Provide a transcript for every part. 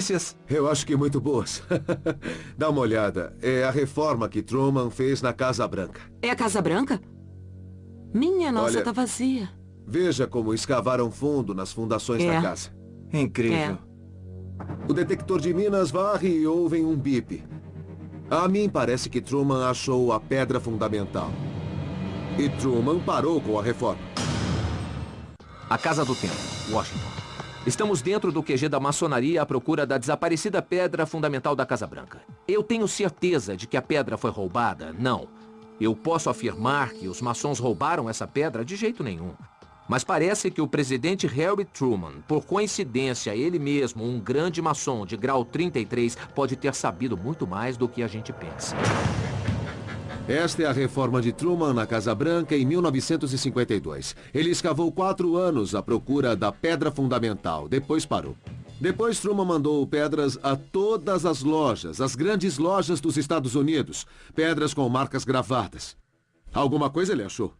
notícias? Eu acho que muito boas. Dá uma olhada. É a reforma que Truman fez na Casa Branca. É a Casa Branca? Minha nossa, Olha, tá vazia. Veja como escavaram fundo nas fundações da casa. Incrível. O detector de minas varre e ouvem um bip. A mim parece que Truman achou a pedra fundamental. E Truman parou com a reforma. A Casa do Tempo, Washington. Estamos dentro do QG da maçonaria à procura da desaparecida pedra fundamental da Casa Branca. Eu tenho certeza de que a pedra foi roubada? Não. Eu posso afirmar que os maçons roubaram essa pedra de jeito nenhum. Mas parece que o presidente Harry Truman, por coincidência, ele mesmo, um grande maçom de grau 33, pode ter sabido muito mais do que a gente pensa. Esta é a reforma de Truman na Casa Branca em 1952. Ele escavou 4 anos à procura da pedra fundamental, depois parou. Depois Truman mandou pedras a todas as lojas, as grandes lojas dos Estados Unidos. Pedras com marcas gravadas. Alguma coisa ele achou.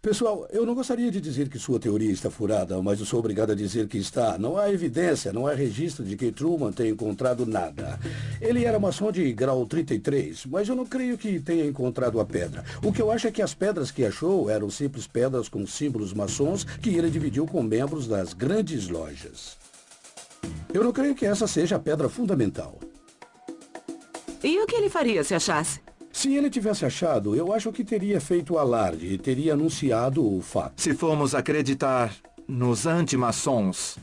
Pessoal, eu não gostaria de dizer que sua teoria está furada, mas eu sou obrigado a dizer que está. Não há evidência, não há registro de que Truman tenha encontrado nada. Ele era maçom de grau 33, mas eu não creio que tenha encontrado a pedra. O que eu acho é que as pedras que achou eram simples pedras com símbolos maçons que ele dividiu com membros das grandes lojas. Eu não creio que essa seja a pedra fundamental. E o que ele faria se achasse? Se ele tivesse achado, eu acho que teria feito alarde e teria anunciado o fato. Se formos acreditar nos anti-maçons,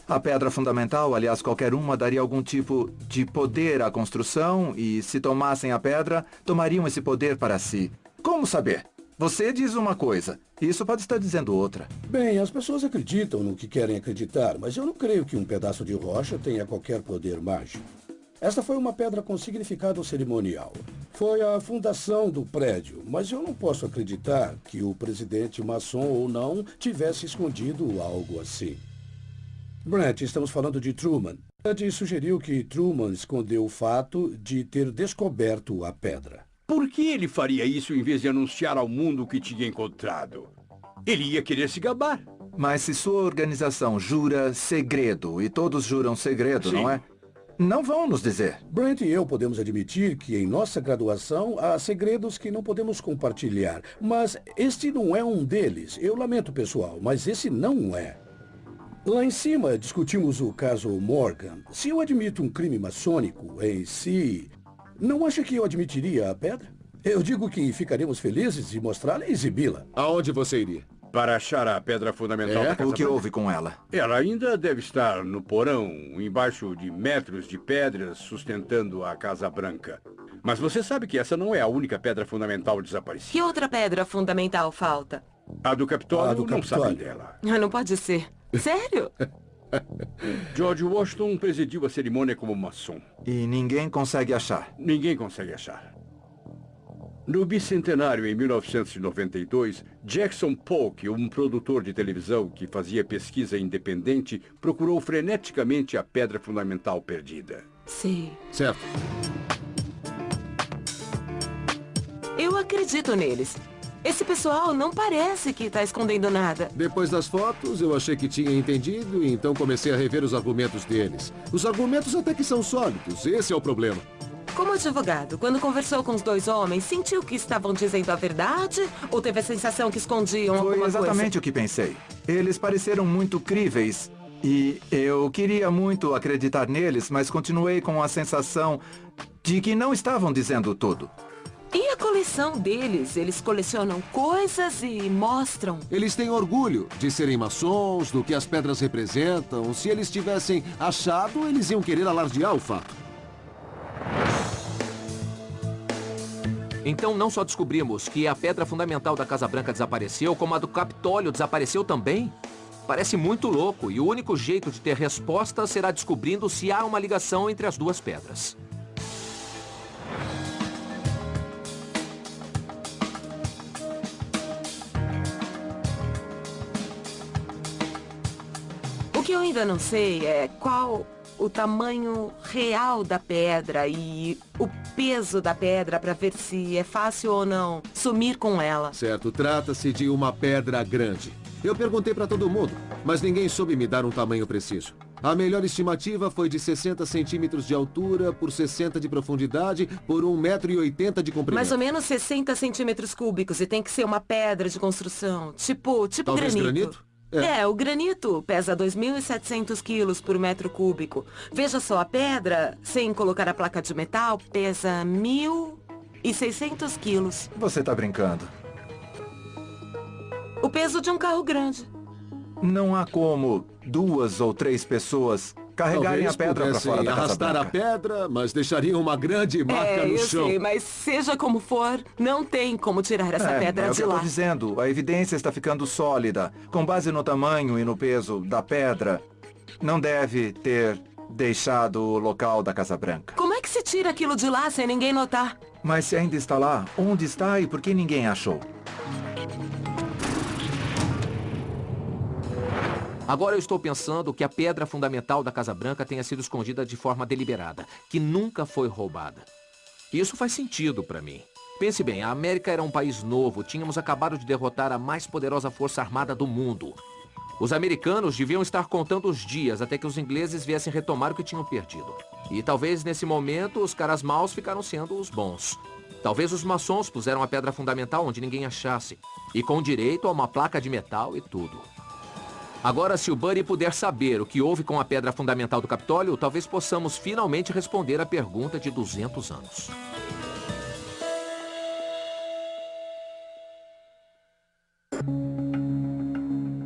a pedra fundamental, aliás, qualquer uma, daria algum tipo de poder à construção e, se tomassem a pedra, tomariam esse poder para si. Como saber? Você diz uma coisa, isso pode estar dizendo outra. Bem, as pessoas acreditam no que querem acreditar, mas eu não creio que um pedaço de rocha tenha qualquer poder mágico. Esta foi uma pedra com significado cerimonial. Foi a fundação do prédio, mas eu não posso acreditar que o presidente, maçom ou não, tivesse escondido algo assim. Brent, estamos falando de Truman. Brent sugeriu que Truman escondeu o fato de ter descoberto a pedra. Por que ele faria isso em vez de anunciar ao mundo o que tinha encontrado? Ele ia querer se gabar. Mas se sua organização jura segredo, e todos juram segredo, Sim. não é? Não vão nos dizer. Brent e eu podemos admitir que em nossa graduação há segredos que não podemos compartilhar. Mas este não é um deles. Eu lamento, pessoal, mas esse não é. Lá em cima discutimos o caso Morgan. Se eu admito um crime maçônico em si, não acha que eu admitiria a pedra? Eu digo que ficaremos felizes de mostrá-la e exibi-la. Aonde você iria? Para achar a pedra fundamental da Casa O que Branca. houve com ela? Ela ainda deve estar no porão, embaixo de metros de pedras sustentando a Casa Branca. Mas você sabe que essa não é a única pedra fundamental desaparecida. Que outra pedra fundamental falta? A do Capitólio A do não sabem Capitólio. dela. Ah, não pode ser. Sério? George Washington presidiu a cerimônia como maçom. E ninguém consegue achar. Ninguém consegue achar. No bicentenário, em 1992, Jackson Polk, um produtor de televisão que fazia pesquisa independente, procurou freneticamente a pedra fundamental perdida. Sim. Certo. Eu acredito neles. Esse pessoal não parece que está escondendo nada. Depois das fotos, eu achei que tinha entendido e então comecei a rever os argumentos deles. Os argumentos até que são sólidos, esse é o problema. Como advogado, quando conversou com os dois homens, sentiu que estavam dizendo a verdade? Ou teve a sensação que escondiam alguma Foi coisa? exatamente o que pensei. Eles pareceram muito críveis e eu queria muito acreditar neles, mas continuei com a sensação de que não estavam dizendo tudo. E a coleção deles? Eles colecionam coisas e mostram. Eles têm orgulho de serem maçons, do que as pedras representam. Se eles tivessem achado, eles iam querer alardear o fato. Então não só descobrimos que a pedra fundamental da Casa Branca desapareceu, como a do Capitólio desapareceu também? Parece muito louco, e o único jeito de ter resposta será descobrindo se há uma ligação entre as duas pedras. O que eu ainda não sei é qual o tamanho real da pedra e o peso da pedra para ver se é fácil ou não sumir com ela. Certo, trata-se de uma pedra grande. Eu perguntei para todo mundo, mas ninguém soube me dar um tamanho preciso. A melhor estimativa foi de 60 centímetros de altura por 60 de profundidade por 1,80 m de comprimento. Mais ou menos 60 centímetros cúbicos e tem que ser uma pedra de construção. Tipo Talvez granito. granito? O granito pesa 2.700 quilos por metro cúbico. Veja só, a pedra, sem colocar a placa de metal, pesa 1.600 quilos. Você tá brincando. O peso de um carro grande. Não há como 2 ou 3 pessoas carregarem Talvez a pedra para fora da Casa arrastar a Branca. pedra, mas deixariam uma grande marca no eu chão. sei, mas seja como for, não tem como tirar essa pedra é o de que eu lá. tô dizendo. A evidência está ficando sólida. Com base no tamanho e no peso da pedra, não deve ter deixado o local da Casa Branca. Como é que se tira aquilo de lá sem ninguém notar? Mas se ainda está lá, onde está e por que ninguém achou? Agora eu estou pensando que a pedra fundamental da Casa Branca tenha sido escondida de forma deliberada, que nunca foi roubada. Isso faz sentido para mim. Pense bem, a América era um país novo, tínhamos acabado de derrotar a mais poderosa força armada do mundo. Os americanos deviam estar contando os dias até que os ingleses viessem retomar o que tinham perdido. E talvez nesse momento os caras maus ficaram sendo os bons. Talvez os maçons puseram a pedra fundamental onde ninguém achasse, e com direito a uma placa de metal e tudo. Agora, se o Buddy puder saber o que houve com a pedra fundamental do Capitólio, talvez possamos finalmente responder a pergunta de 200 anos.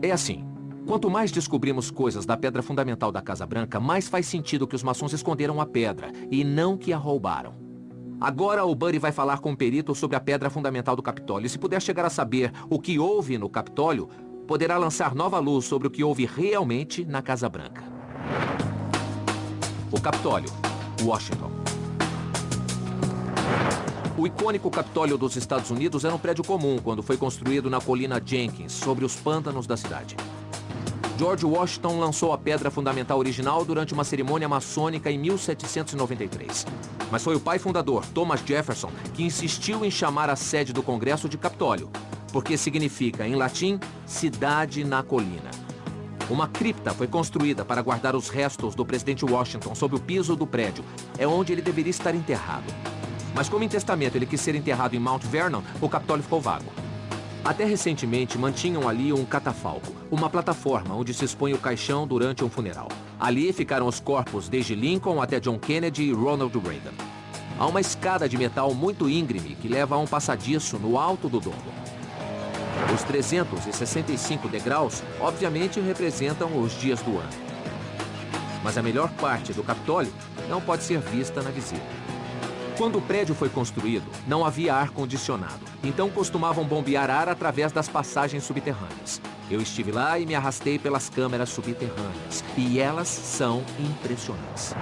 É assim, quanto mais descobrimos coisas da pedra fundamental da Casa Branca, mais faz sentido que os maçons esconderam a pedra e não que a roubaram. Agora o Buddy vai falar com o perito sobre a pedra fundamental do Capitólio. E se puder chegar a saber o que houve no Capitólio, poderá lançar nova luz sobre o que houve realmente na Casa Branca. O Capitólio, Washington. O icônico Capitólio dos Estados Unidos era um prédio comum quando foi construído na colina Jenkins, sobre os pântanos da cidade. George Washington lançou a pedra fundamental original durante uma cerimônia maçônica em 1793. Mas foi o pai fundador, Thomas Jefferson, que insistiu em chamar a sede do Congresso de Capitólio, porque significa, em latim, cidade na colina. Uma cripta foi construída para guardar os restos do presidente Washington sob o piso do prédio. É onde ele deveria estar enterrado. Mas como em testamento ele quis ser enterrado em Mount Vernon, o Capitólio ficou vago. Até recentemente mantinham ali um catafalco, uma plataforma onde se expõe o caixão durante um funeral. Ali ficaram os corpos desde Lincoln até John Kennedy e Ronald Reagan. Há uma escada de metal muito íngreme que leva a um passadiço no alto do domo. Os 365 degraus, obviamente, representam os dias do ano. Mas a melhor parte do Capitólio não pode ser vista na visita. Quando o prédio foi construído, não havia ar-condicionado, então costumavam bombear ar através das passagens subterrâneas. Eu estive lá e me arrastei pelas câmeras subterrâneas, e elas são impressionantes.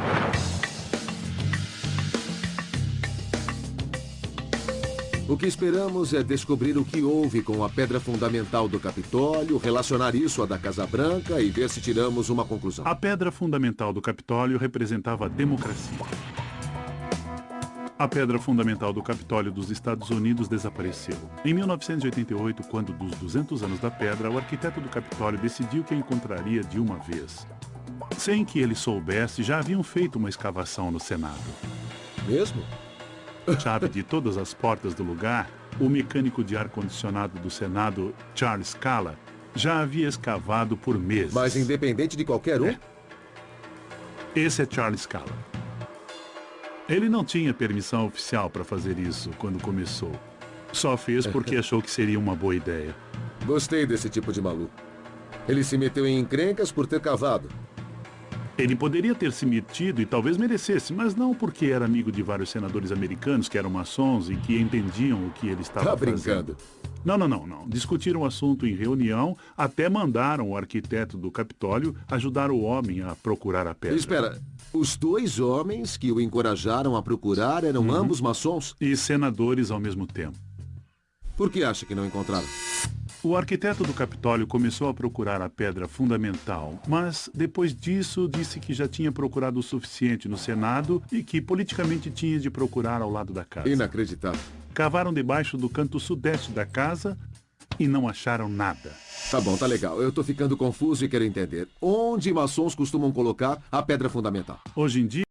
O que esperamos é descobrir o que houve com a pedra fundamental do Capitólio, relacionar isso à da Casa Branca e ver se tiramos uma conclusão. A pedra fundamental do Capitólio representava a democracia. A pedra fundamental do Capitólio dos Estados Unidos desapareceu. Em 1988, quando dos 200 anos da pedra, o arquiteto do Capitólio decidiu que a encontraria de uma vez. Sem que ele soubesse, já haviam feito uma escavação no Senado. Mesmo? Chave de todas as portas do lugar, o mecânico de ar-condicionado do Senado, Charles Scala, já havia escavado por meses. Mas independente de qualquer um? Esse é Charles Scala. Ele não tinha permissão oficial para fazer isso quando começou. Só fez porque achou que seria uma boa ideia. Gostei desse tipo de maluco. Ele se meteu em encrencas por ter cavado. Ele poderia ter se metido e talvez merecesse, mas não porque era amigo de vários senadores americanos que eram maçons e que entendiam o que ele estava Tá fazendo. brincando? Não. Discutiram o assunto em reunião, até mandaram o arquiteto do Capitólio ajudar o homem a procurar a pedra. Espera, os dois homens que o encorajaram a procurar eram ambos maçons? E senadores ao mesmo tempo. Por que acha que não encontraram? O arquiteto do Capitólio começou a procurar a pedra fundamental, mas depois disso disse que já tinha procurado o suficiente no Senado e que politicamente tinha de procurar ao lado da casa. Inacreditável. Cavaram debaixo do canto sudeste da casa e não acharam nada. Tá bom, tá legal. Eu tô ficando confuso e quero entender. Onde maçons costumam colocar a pedra fundamental? Hoje em dia,